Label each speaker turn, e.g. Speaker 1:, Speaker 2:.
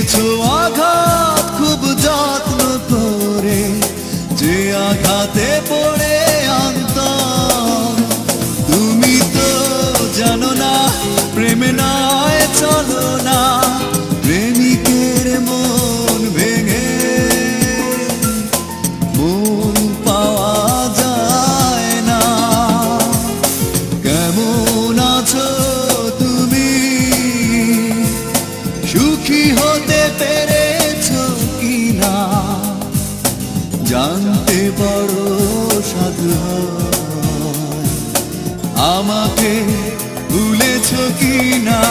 Speaker 1: দিয়েছো আঘাত খুব যত্ন করে, যে আঘাতে পড়ে অন্তর। তুমি তো জানো না প্রেমে নয় চলো না, প্রেমিকের মন ভেঙে মন পাওয়া যায় না। কেমন আছো তুমি, সুখী হতে পেরেছো কিনা, জানতে বড় সাধু হয়। আমাকে ভুলেছো কিনা।